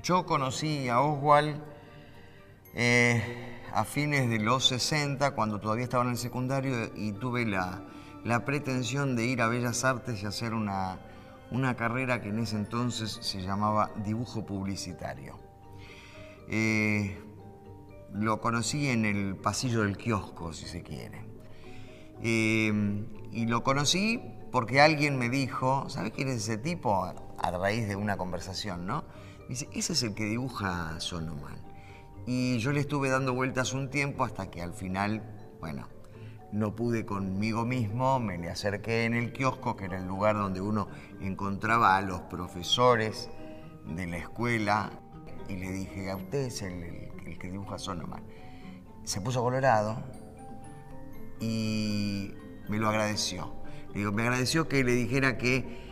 Yo conocí a Oswald a fines de los 60, cuando todavía estaba en el secundario, y tuve la pretensión de ir a Bellas Artes y hacer una carrera que en ese entonces se llamaba dibujo publicitario. Lo conocí en el pasillo del kiosco, si se quiere. Y lo conocí porque alguien me dijo, ¿sabes quién es ese tipo? A raíz de una conversación, ¿no? Me dice, ese es el que dibuja Sonoman. Y yo le estuve dando vueltas un tiempo hasta que al final, bueno, no pude conmigo mismo, me le acerqué en el kiosco, que era el lugar donde uno encontraba a los profesores de la escuela, y le dije, a usted es el que dibuja Sonoman. Se puso colorado y me lo agradeció. Digo, me agradeció que le dijera que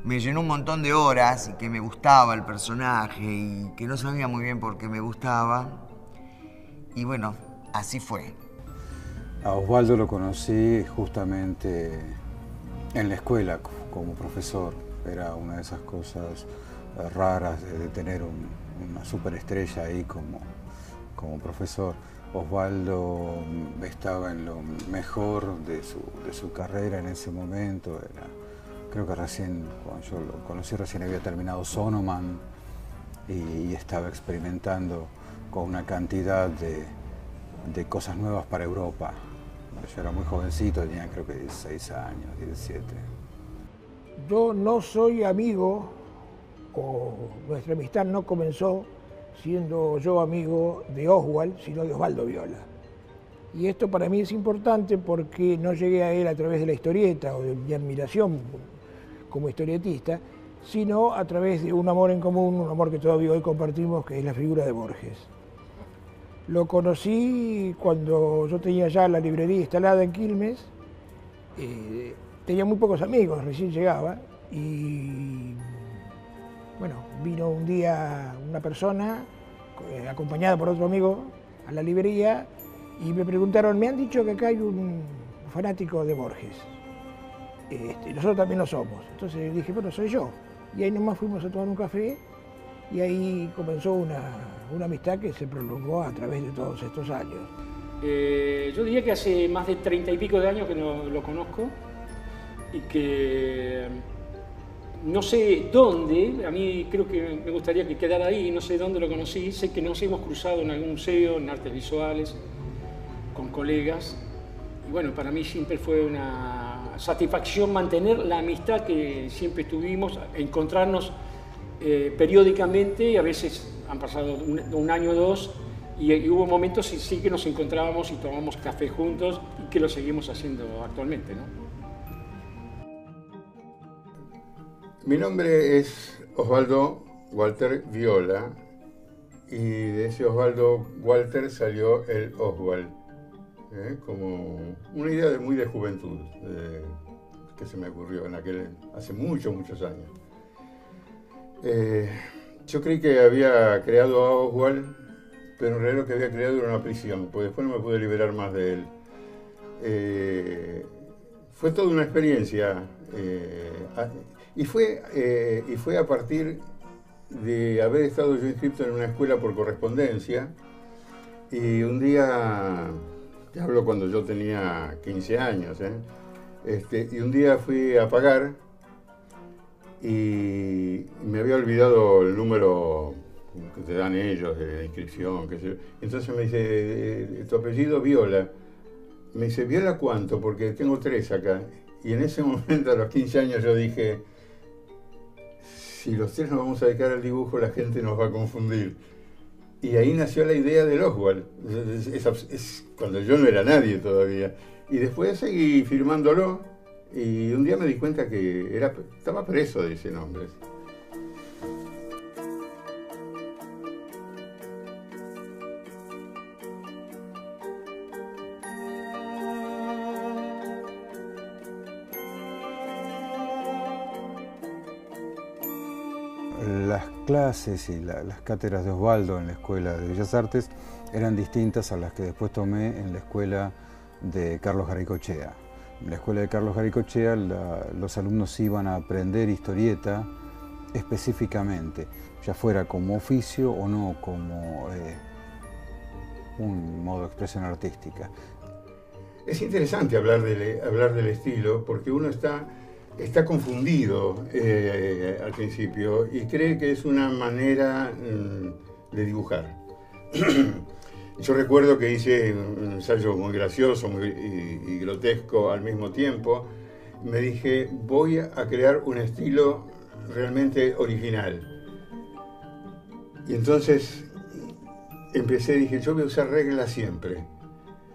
me llenó un montón de horas y que me gustaba el personaje y que no sabía muy bien por qué me gustaba. Y bueno, así fue. A Osvaldo lo conocí justamente en la escuela como profesor. Era una de esas cosas raras de tener una superestrella ahí como profesor. Osvaldo estaba en lo mejor de su carrera en ese momento. Creo que recién, cuando yo lo conocí, recién había terminado Sonoman y estaba experimentando con una cantidad de cosas nuevas para Europa. Yo era muy jovencito, tenía creo que 16 años, 17. Yo no soy amigo, o nuestra amistad no comenzó siendo yo amigo de Oswald, sino de Osvaldo Viola. Y esto para mí es importante porque no llegué a él a través de la historieta o de mi admiración como historietista, sino a través de un amor en común, un amor que todavía hoy compartimos, que es la figura de Borges. Lo conocí cuando yo tenía ya la librería instalada en Quilmes, tenía muy pocos amigos, recién llegaba, y bueno, vino un día una persona acompañada por otro amigo a la librería y me preguntaron, me han dicho que acá hay un fanático de Borges. Nosotros también lo somos. Entonces dije, bueno, soy yo. Y ahí nomás fuimos a tomar un café y ahí comenzó una amistad que se prolongó a través de todos estos años. Yo diría que hace más de 30 y pico de años que no lo conozco y que no sé dónde, a mí creo que me gustaría que quedara ahí, no sé dónde lo conocí, sé que nos hemos cruzado en algún museo, en artes visuales, con colegas, y bueno, para mí siempre fue una satisfacción mantener la amistad que siempre tuvimos, encontrarnos periódicamente, y a veces han pasado un año o dos, y hubo momentos sí que nos encontrábamos y tomamos café juntos, y que lo seguimos haciendo actualmente, ¿no? Mi nombre es Osvaldo Walter Viola y de ese Osvaldo Walter salió el Oswald, como una idea muy de juventud que se me ocurrió hace muchos años. Yo creí que había creado a Oswald, pero en realidad lo que había creado era una prisión, porque después no me pude liberar más de él. Fue toda una experiencia. Y fue a partir de haber estado yo inscrito en una escuela por correspondencia, y un día, te hablo cuando yo tenía 15 años, y un día fui a pagar y me había olvidado el número que te dan ellos de inscripción, qué sé yo. Entonces me dice, ¿tu apellido Viola? Me dice, ¿Viola cuánto? Porque tengo 3 acá. Y en ese momento, a los 15 años, yo dije, si los 3 nos vamos a dedicar al dibujo, la gente nos va a confundir. Y ahí nació la idea del Oswald. Es cuando yo no era nadie todavía. Y después seguí firmándolo, y un día me di cuenta que estaba preso de ese nombre. Las clases y las cátedras de Osvaldo en la Escuela de Bellas Artes eran distintas a las que después tomé en la Escuela de Carlos Garaikoetxea. En la Escuela de Carlos Garaikoetxea los alumnos iban a aprender historieta específicamente. ya fuera como oficio o no como un modo de expresión artística. Es interesante hablar del estilo porque uno está confundido al principio y cree que es una manera de dibujar. Yo recuerdo que hice un ensayo muy gracioso y grotesco al mismo tiempo. Me dije, voy a crear un estilo realmente original. Y entonces dije, yo voy a usar reglas siempre.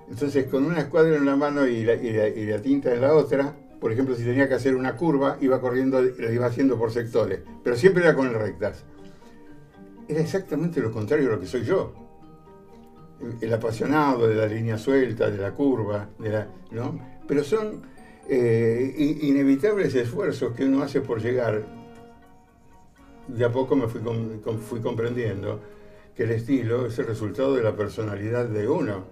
Entonces, con una escuadra en una mano y la tinta en la otra, por ejemplo, si tenía que hacer una curva, iba corriendo, la iba haciendo por sectores, pero siempre era con rectas. Era exactamente lo contrario de lo que soy yo. El apasionado de la línea suelta, de la curva, ¿no? Pero son inevitables esfuerzos que uno hace por llegar. De a poco me fui comprendiendo que el estilo es el resultado de la personalidad de uno.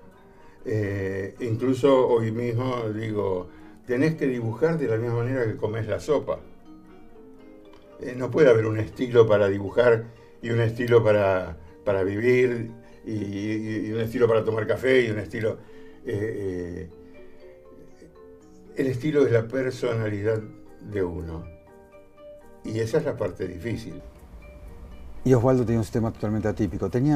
Incluso hoy mismo digo, tenés que dibujar de la misma manera que comés la sopa. No puede haber un estilo para dibujar y un estilo para vivir y un estilo para tomar café y un estilo... el estilo es la personalidad de uno. Y esa es la parte difícil. Y Osvaldo tenía un sistema totalmente atípico. Tiene,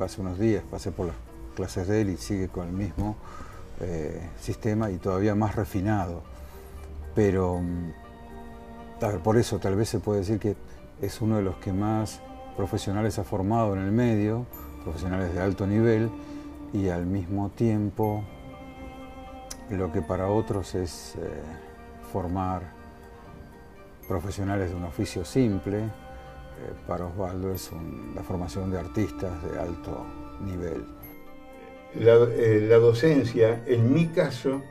hace unos días pasé por las clases de él y sigue con el mismo sistema y todavía más refinado. Pero por eso tal vez se puede decir que es uno de los que más profesionales ha formado en el medio, profesionales de alto nivel, y al mismo tiempo lo que para otros es formar profesionales de un oficio simple, para Osvaldo es la formación de artistas de alto nivel. La docencia, en mi caso,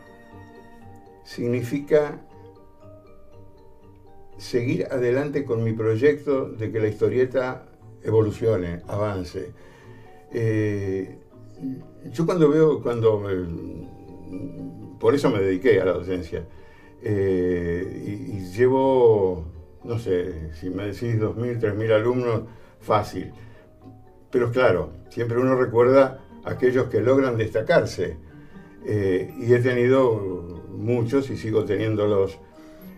significa seguir adelante con mi proyecto de que la historieta evolucione, avance. Yo por eso me dediqué a la docencia, y llevo, no sé, si me decís 2.000, 3.000 alumnos, fácil. Pero claro, siempre uno recuerda a aquellos que logran destacarse, y he tenido muchos y sigo teniéndolos,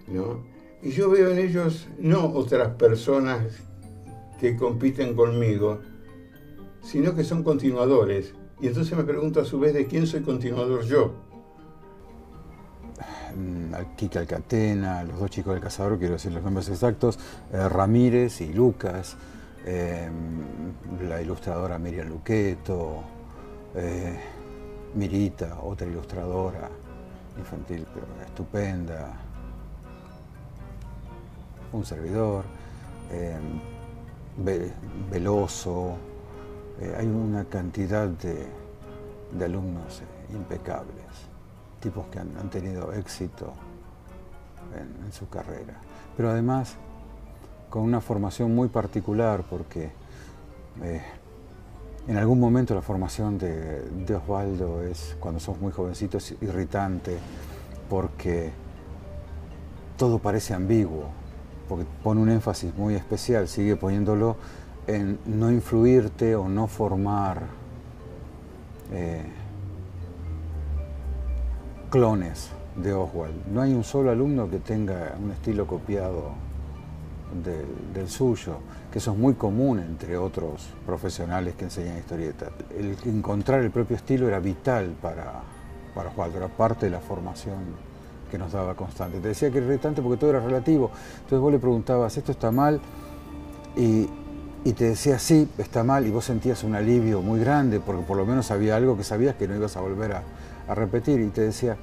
¿no? Y yo veo en ellos no otras personas que compiten conmigo, sino que son continuadores. Y entonces me pregunto a su vez de quién soy continuador yo. Kika Alcatena, los dos chicos del cazador, quiero decir los nombres exactos, Ramírez y Lucas, la ilustradora Miriam Luqueto, Mirita, otra ilustradora infantil pero estupenda, un servidor, Veloso, hay una cantidad de alumnos impecables, tipos que han tenido éxito en su carrera, pero además con una formación muy particular, porque en algún momento la formación de Osvaldo es, cuando sos muy jovencito, es irritante, porque todo parece ambiguo, porque pone un énfasis muy especial, sigue poniéndolo en no influirte o no formar clones de Oswald. No hay un solo alumno que tenga un estilo copiado del suyo, que eso es muy común entre otros profesionales que enseñan historieta. El encontrar el propio estilo era vital para Osvaldo, era parte de la formación que nos daba constante. Te decía que era irritante porque todo era relativo. Entonces vos le preguntabas, ¿esto está mal? Y te decía, sí, está mal, y vos sentías un alivio muy grande, porque por lo menos había algo que sabías que no ibas a volver a repetir, y te decía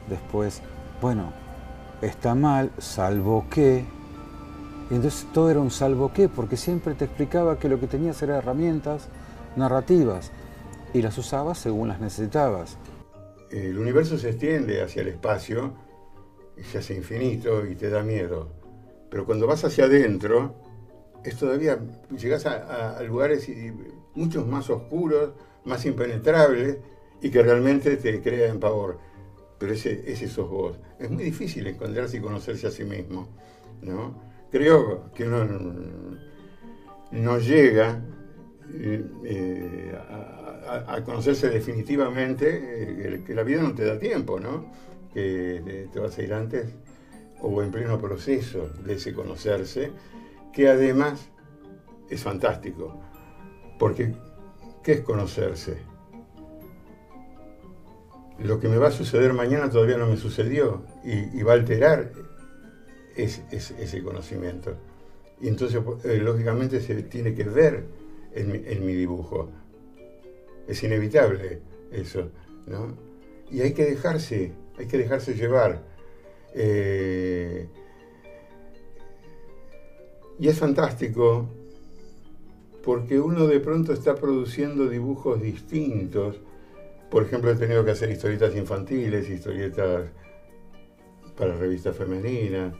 después, bueno, está mal, salvo que... Y entonces todo era un salvo que, porque siempre te explicaba que lo que tenías eran herramientas narrativas, y las usabas según las necesitabas. El universo se extiende hacia el espacio, y se hace infinito y te da miedo. Pero cuando vas hacia adentro, es todavía, llegás a lugares muchos más oscuros, más impenetrables, y que realmente te crean pavor. Pero ese sos vos. Es muy difícil encontrarse y conocerse a sí mismo, ¿no? Creo que uno no llega a conocerse definitivamente, que la vida no te da tiempo, ¿no? Que te vas a ir antes o en pleno proceso de ese conocerse, que además es fantástico, porque ¿qué es conocerse? Lo que me va a suceder mañana todavía no me sucedió y va a alterar ese conocimiento. Y entonces, lógicamente, se tiene que ver en mi dibujo. Es inevitable eso, ¿no? Y hay que dejarse llevar. Y es fantástico porque uno de pronto está produciendo dibujos distintos. Por ejemplo, he tenido que hacer historietas infantiles, historietas para revistas femeninas,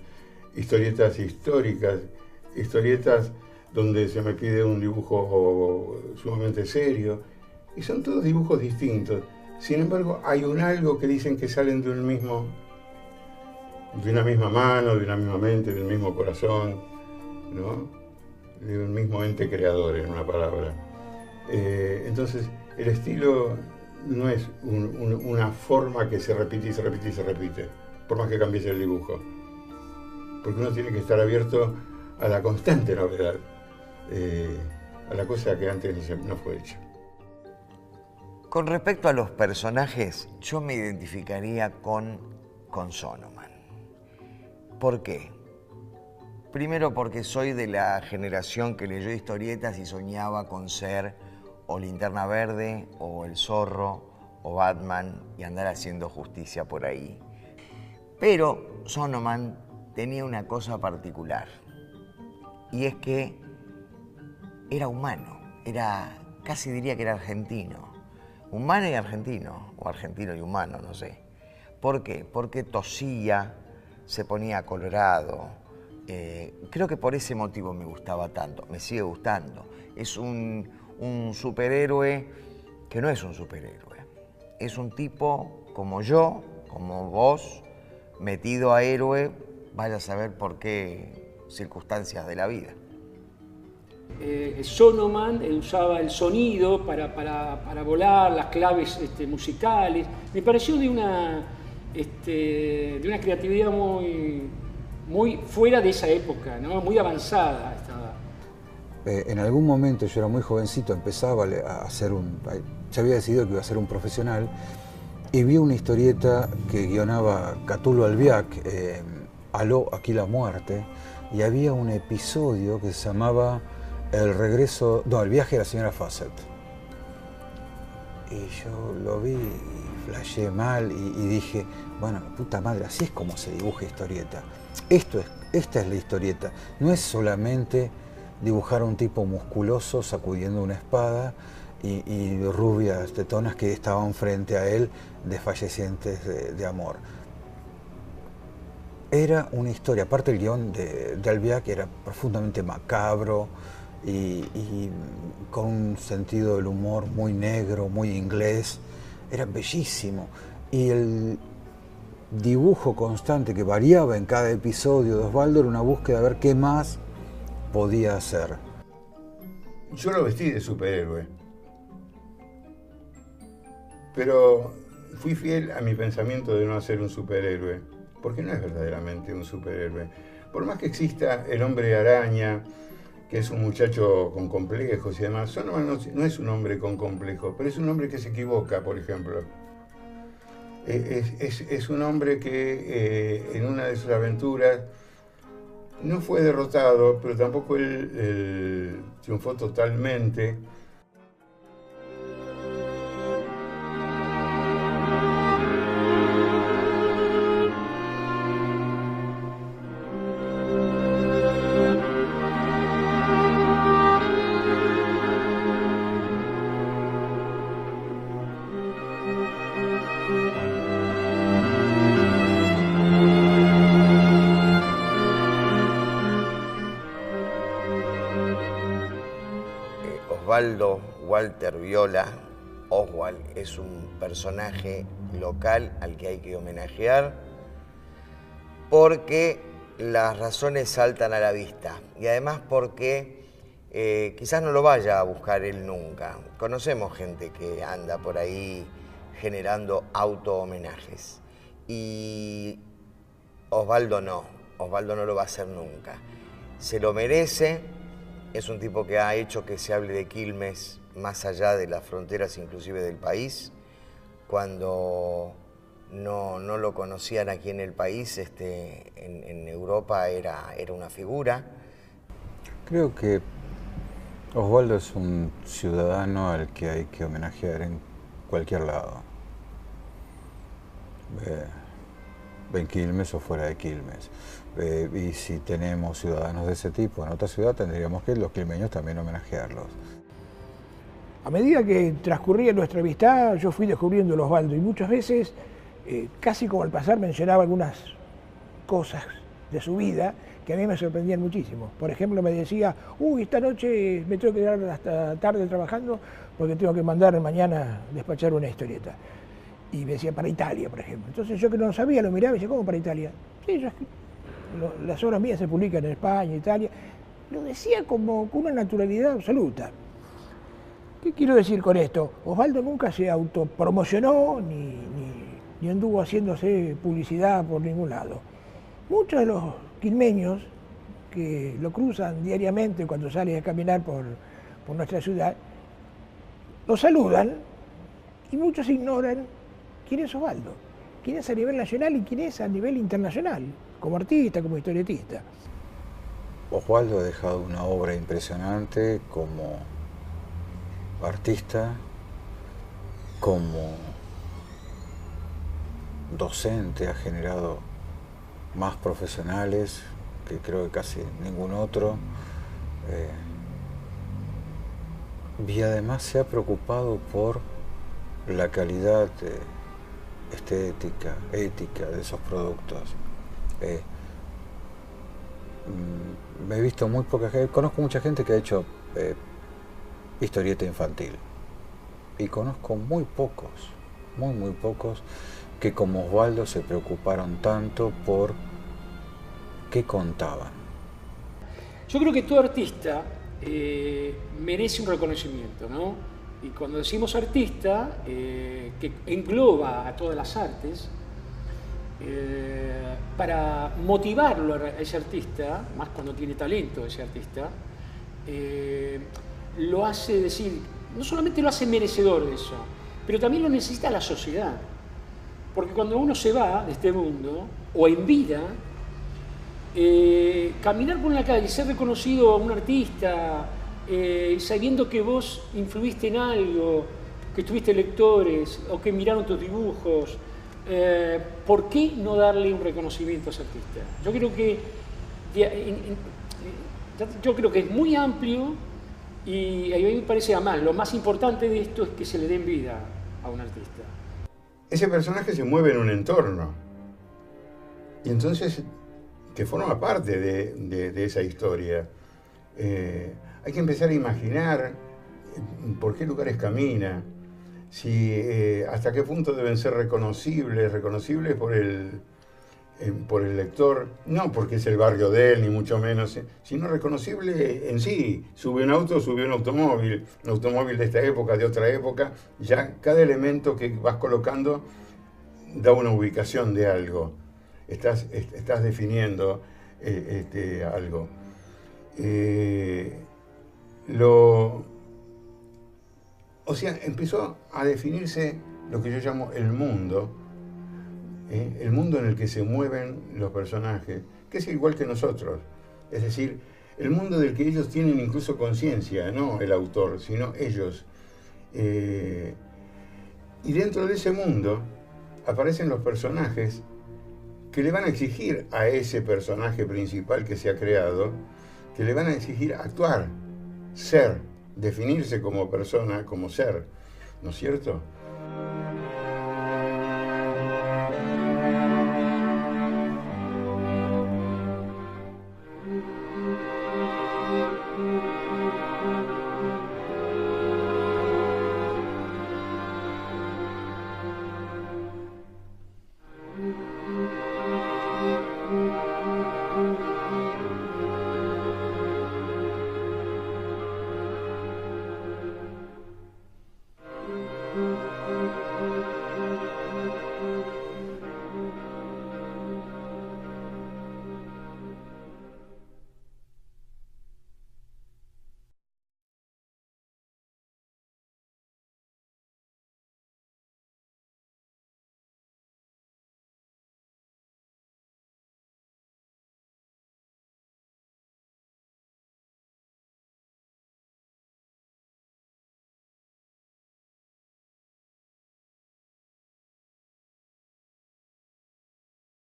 historietas históricas, historietas donde se me pide un dibujo sumamente serio, y son todos dibujos distintos. Sin embargo, hay un algo que dicen que salen de una misma mano, de una misma mente, del mismo corazón, ¿no? De un mismo ente creador, en una palabra. Entonces, el estilo no es una forma que se repite y se repite y se repite, por más que cambies el dibujo. Porque uno tiene que estar abierto a la constante novedad, a la cosa que antes no fue hecha. Con respecto a los personajes, yo me identificaría con Sonoman. ¿Por qué? Primero porque soy de la generación que leyó historietas y soñaba con ser o Linterna Verde, o el Zorro, o Batman, y andar haciendo justicia por ahí. Pero Sonoman tenía una cosa particular, y es que era humano, casi diría que era argentino. Humano y argentino, o argentino y humano, no sé. ¿Por qué? Porque tosía, se ponía colorado. Creo que por ese motivo me gustaba tanto, me sigue gustando. Es un superhéroe que no es un superhéroe. Es un tipo como yo, como vos, metido a héroe, vaya a saber por qué circunstancias de la vida. Sonoman usaba el sonido para volar, las claves musicales. Me pareció de una creatividad muy fuera de esa época, ¿no? Muy avanzada estaba. En algún momento, yo era muy jovencito, empezaba a hacer se había decidido que iba a ser un profesional, y vi una historieta que guionaba Catulo Albiac, Aló, aquí la muerte, y había un episodio que se llamaba el viaje de la señora Fawcett. Y yo lo vi y flasheé mal y dije, bueno, puta madre, así es como se dibuja historieta. Esta es la historieta. No es solamente dibujar a un tipo musculoso sacudiendo una espada y rubias tetonas que estaban frente a él desfallecientes de amor. Era una historia, aparte el guión de Albiac era profundamente macabro y con un sentido del humor muy negro, muy inglés. Era bellísimo. Y el dibujo constante que variaba en cada episodio de Osvaldo era una búsqueda de ver qué más podía hacer. Yo lo vestí de superhéroe, pero fui fiel a mi pensamiento de no hacer un superhéroe, porque no es verdaderamente un superhéroe. Por más que exista el hombre araña, que es un muchacho con complejos y demás, Sonoman no es un hombre con complejos, pero es un hombre que se equivoca, por ejemplo. Es un hombre que en una de sus aventuras no fue derrotado, pero tampoco él triunfó totalmente. Osvaldo Walter Viola, Oswald, es un personaje local al que hay que homenajear porque las razones saltan a la vista y además porque quizás no lo vaya a buscar él nunca. Conocemos gente que anda por ahí generando auto-homenajes. Y Osvaldo no lo va a hacer nunca. Se lo merece, es un tipo que ha hecho que se hable de Quilmes más allá de las fronteras inclusive del país. Cuando no lo conocían aquí en el país, en Europa era una figura. Creo que Osvaldo es un ciudadano al que hay que homenajear en cualquier lado. En Quilmes o fuera de Quilmes. Y si tenemos ciudadanos de ese tipo en otra ciudad, tendríamos que los quilmeños también homenajearlos. A medida que transcurría nuestra amistad, yo fui descubriendo a Osvaldo y muchas veces, casi como al pasar, mencionaba algunas cosas de su vida que a mí me sorprendían muchísimo. Por ejemplo, me decía, esta noche me tengo que quedar hasta tarde trabajando porque tengo que mandar mañana despachar una historieta. Y me decía, para Italia, por ejemplo. Entonces yo que no sabía, lo miraba y decía, ¿cómo para Italia? Sí, las obras mías se publican en España, Italia. Lo decía como con una naturalidad absoluta. ¿Qué quiero decir con esto? Osvaldo nunca se autopromocionó ni anduvo haciéndose publicidad por ningún lado. Muchos de los quilmeños que lo cruzan diariamente cuando sale a caminar por nuestra ciudad, lo saludan y muchos ignoran quién es Osvaldo, quién es a nivel nacional y quién es a nivel internacional, como artista, como historietista. Osvaldo ha dejado una obra impresionante como artista, como docente, ha generado más profesionales que creo que casi ningún otro. Y además se ha preocupado por la calidad estética, ética de esos productos. Me he visto muy poca gente, conozco mucha gente que ha hecho historieta infantil y conozco muy pocos que como Osvaldo se preocuparon tanto por qué contaban. Yo creo que todo artista merece un reconocimiento, ¿no? Y cuando decimos artista, que engloba a todas las artes, para motivarlo a ese artista, más cuando tiene talento ese artista, lo hace decir, no solamente lo hace merecedor de eso, pero también lo necesita la sociedad. Porque cuando uno se va de este mundo, o en vida, caminar por una calle y ser reconocido a un artista, sabiendo que vos influiste en algo, que tuviste lectores o que miraron tus dibujos, ¿por qué no darle un reconocimiento a ese artista? Yo creo que es muy amplio y a mí me parece, además, lo más importante de esto es que se le den vida a un artista. Ese personaje se mueve en un entorno y entonces que forma parte de esa historia. Hay que empezar a imaginar por qué lugares camina, hasta qué punto deben ser reconocibles por el lector, no porque es el barrio de él, ni mucho menos, sino reconocible en sí. Sube un auto, sube un automóvil de esta época, de otra época, ya cada elemento que vas colocando da una ubicación de algo. Estás definiendo algo. O sea, empezó a definirse lo que yo llamo el mundo en el que se mueven los personajes, que es igual que nosotros. Es decir, el mundo del que ellos tienen incluso conciencia, no el autor, sino ellos. Y dentro de ese mundo aparecen los personajes que le van a exigir a ese personaje principal que se ha creado, que le van a exigir actuar, ser, definirse como persona, como ser, ¿no es cierto?